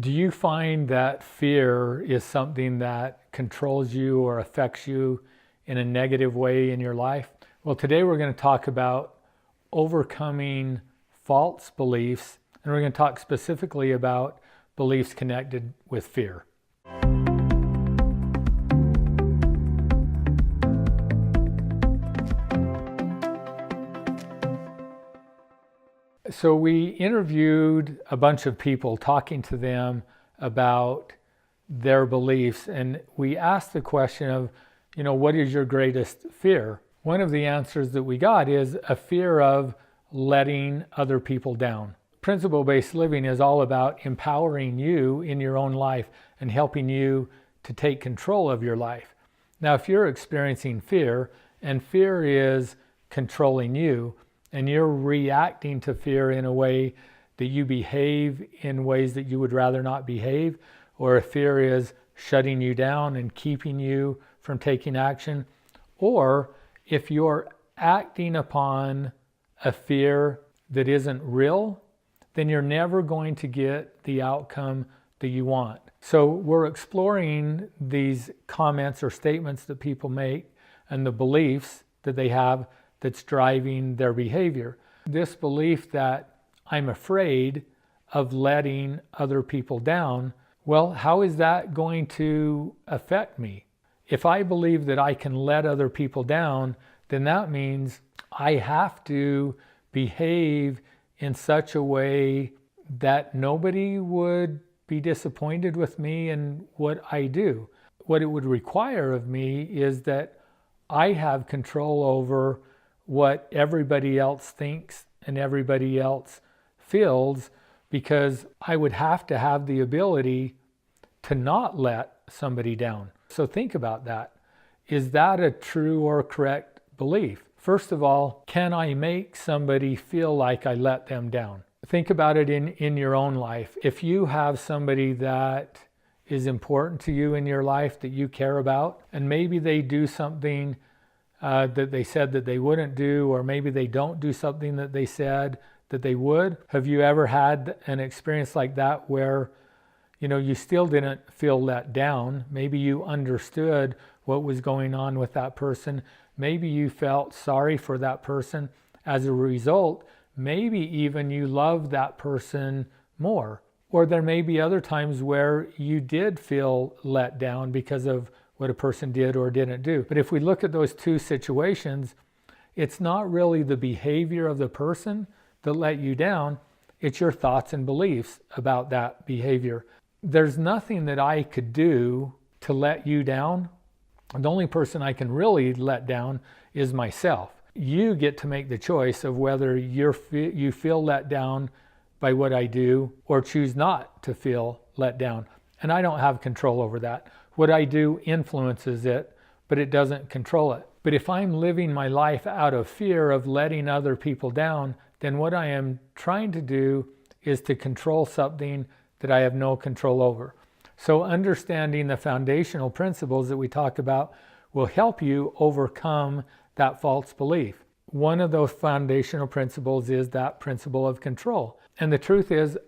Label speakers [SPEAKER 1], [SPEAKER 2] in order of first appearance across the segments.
[SPEAKER 1] Do you find that fear is something that controls you or affects you in a negative way in your life? Well, today we're going to talk about overcoming false beliefs, and we're going to talk specifically about beliefs connected with fear. So we interviewed a bunch of people, talking to them about their beliefs, and we asked the question of, what is your greatest fear? One of the answers that we got is a fear of letting other people down. Principle-based living is all about empowering you in your own life and helping you to take control of your life. Now, if you're experiencing fear, and fear is controlling you, and you're reacting to fear in a way that you behave in ways that you would rather not behave, or if fear is shutting you down and keeping you from taking action, or if you're acting upon a fear that isn't real, then you're never going to get the outcome that you want. So we're exploring these comments or statements that people make and the beliefs that they have that's driving their behavior. This belief that I'm afraid of letting other people down, well, how is that going to affect me? If I believe that I can let other people down, then that means I have to behave in such a way that nobody would be disappointed with me in what I do. What it would require of me is that I have control over what everybody else thinks and everybody else feels, because I would have to have the ability to not let somebody down. So think about that. Is that a true or correct belief? First of all, can I make somebody feel like I let them down? Think about it in your own life. If you have somebody that is important to you in your life that you care about, and maybe they do something that they said that they wouldn't do, or maybe they don't do something that they said that they would. Have you ever had an experience like that where, you still didn't feel let down? Maybe you understood what was going on with that person. Maybe you felt sorry for that person. As a result, maybe even you loved that person more. Or there may be other times where you did feel let down because of what a person did or didn't do. But if we look at those two situations, it's not really the behavior of the person that let you down, it's your thoughts and beliefs about that behavior. There's nothing that I could do to let you down. The only person I can really let down is myself. You get to make the choice of whether you feel let down by what I do or choose not to feel let down. And I don't have control over that. What I do influences it, but it doesn't control it. But if I'm living my life out of fear of letting other people down, then what I am trying to do is to control something that I have no control over. So understanding the foundational principles that we talk about will help you overcome that false belief. One of those foundational principles is that principle of control. And the truth is,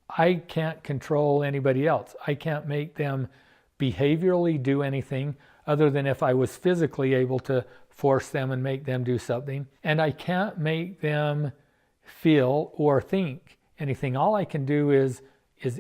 [SPEAKER 1] I can't control anybody else. I can't make them behaviorally do anything other than if I was physically able to force them and make them do something. And I can't make them feel or think anything. All I can do is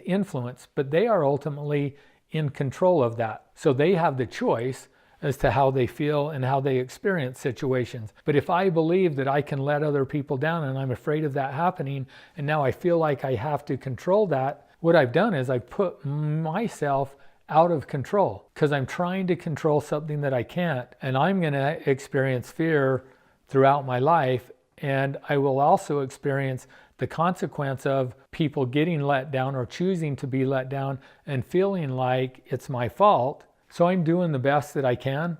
[SPEAKER 1] influence, but they are ultimately in control of that. So they have the choice as to how they feel and how they experience situations. But if I believe that I can let other people down and I'm afraid of that happening, and now I feel like I have to control that, what I've done is I've put myself out of control because I'm trying to control something that I can't, and I'm going to experience fear throughout my life, and I will also experience the consequence of people getting let down or choosing to be let down and feeling like it's my fault. So I'm doing the best that I can,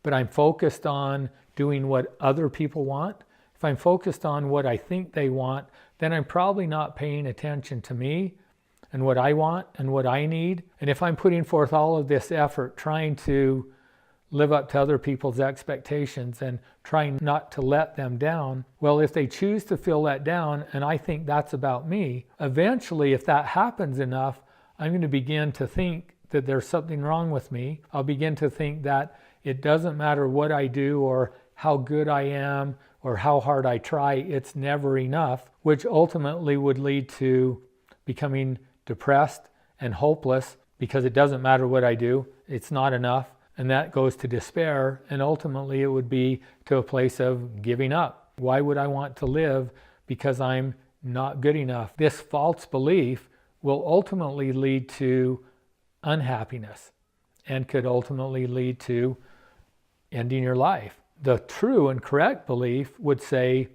[SPEAKER 1] but I'm focused on doing what other people want. If I'm focused on what I think they want, then I'm probably not paying attention to me and what I want and what I need. And if I'm putting forth all of this effort trying to live up to other people's expectations and trying not to let them down, well, if they choose to feel let down and I think that's about me, eventually if that happens enough, I'm going to begin to think that there's something wrong with me. I'll begin to think that it doesn't matter what I do or how good I am or how hard I try, it's never enough, which ultimately would lead to becoming depressed and hopeless because it doesn't matter what I do, it's not enough. And that goes to despair, and ultimately it would be to a place of giving up. Why would I want to live because I'm not good enough? This false belief will ultimately lead to unhappiness and could ultimately lead to ending your life. The true and correct belief would say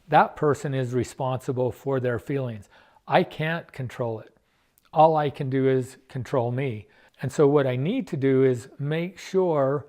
[SPEAKER 1] that person is responsible for their feelings. I can't control it. All I can do is control me. And so what I need to do is make sure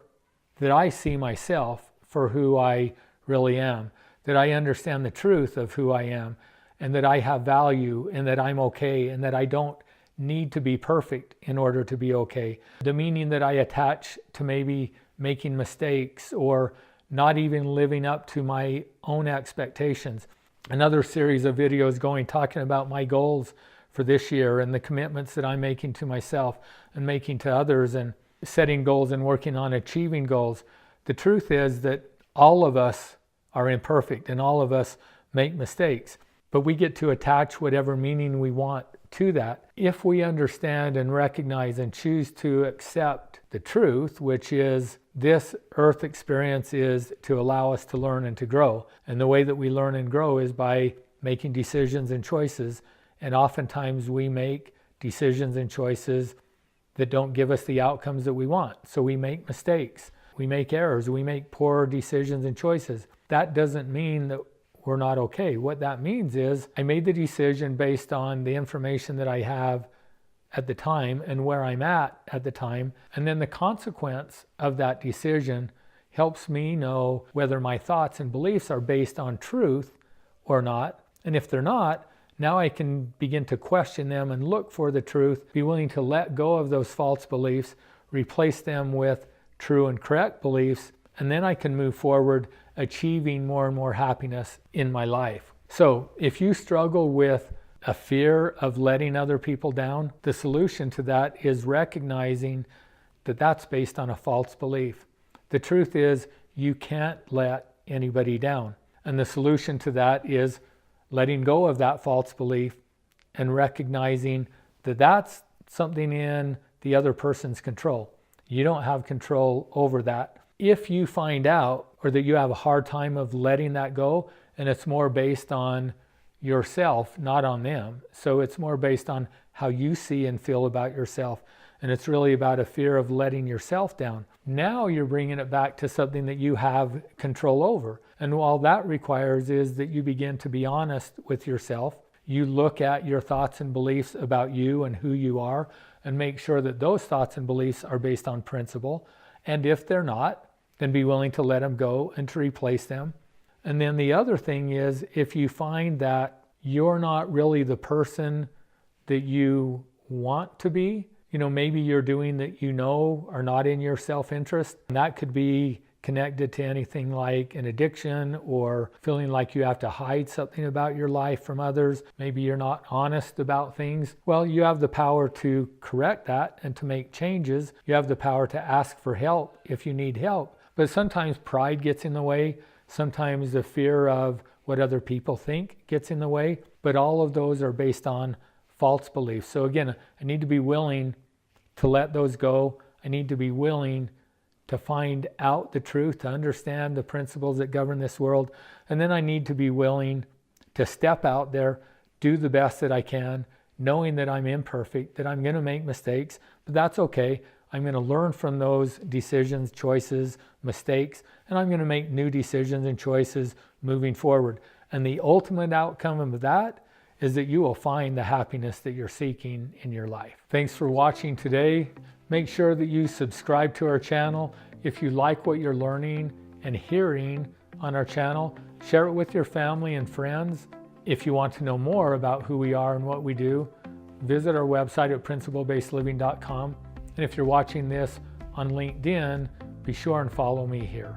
[SPEAKER 1] that I see myself for who I really am, that I understand the truth of who I am, and that I have value, and that I'm okay, and that I don't need to be perfect in order to be okay. The meaning that I attach to maybe making mistakes or not even living up to my own expectations. Another series of videos talking about my goals for this year and the commitments that I'm making to myself and making to others and setting goals and working on achieving goals. The truth is that all of us are imperfect and all of us make mistakes, but we get to attach whatever meaning we want to that. If we understand and recognize and choose to accept the truth, which is this earth experience is to allow us to learn and to grow. And the way that we learn and grow is by making decisions and choices. And oftentimes we make decisions and choices that don't give us the outcomes that we want. So we make mistakes, we make errors, we make poor decisions and choices. That doesn't mean that we're not okay. What that means is I made the decision based on the information that I have at the time and where I'm at the time. And then the consequence of that decision helps me know whether my thoughts and beliefs are based on truth or not. And if they're not, now I can begin to question them and look for the truth, be willing to let go of those false beliefs, replace them with true and correct beliefs, and then I can move forward achieving more and more happiness in my life. So if you struggle with a fear of letting other people down, the solution to that is recognizing that that's based on a false belief. The truth is you can't let anybody down. And the solution to that is letting go of that false belief and recognizing that that's something in the other person's control. You don't have control over that. If you find out or that you have a hard time of letting that go, and it's more based on yourself, not on them. So it's more based on how you see and feel about yourself. And it's really about a fear of letting yourself down. Now you're bringing it back to something that you have control over. And all that requires is that you begin to be honest with yourself. You look at your thoughts and beliefs about you and who you are and make sure that those thoughts and beliefs are based on principle. And if they're not, then be willing to let them go and to replace them. And then the other thing is, if you find that you're not really the person that you want to be, maybe you're doing that are not in your self-interest. And that could be connected to anything like an addiction or feeling like you have to hide something about your life from others. Maybe you're not honest about things. Well, you have the power to correct that and to make changes. You have the power to ask for help if you need help. But sometimes pride gets in the way. Sometimes the fear of what other people think gets in the way. But all of those are based on false beliefs. So again, I need to be willing to let those go. I need to be willing to find out the truth, to understand the principles that govern this world. And then I need to be willing to step out there, do the best that I can, knowing that I'm imperfect, that I'm going to make mistakes, but that's okay. I'm going to learn from those decisions, choices, mistakes, and I'm going to make new decisions and choices moving forward. And the ultimate outcome of that is that you will find the happiness that you're seeking in your life. Thanks for watching today. Make sure that you subscribe to our channel. If you like what you're learning and hearing on our channel, share it with your family and friends. If you want to know more about who we are and what we do, visit our website at principlebasedliving.com. And if you're watching this on LinkedIn, be sure and follow me here.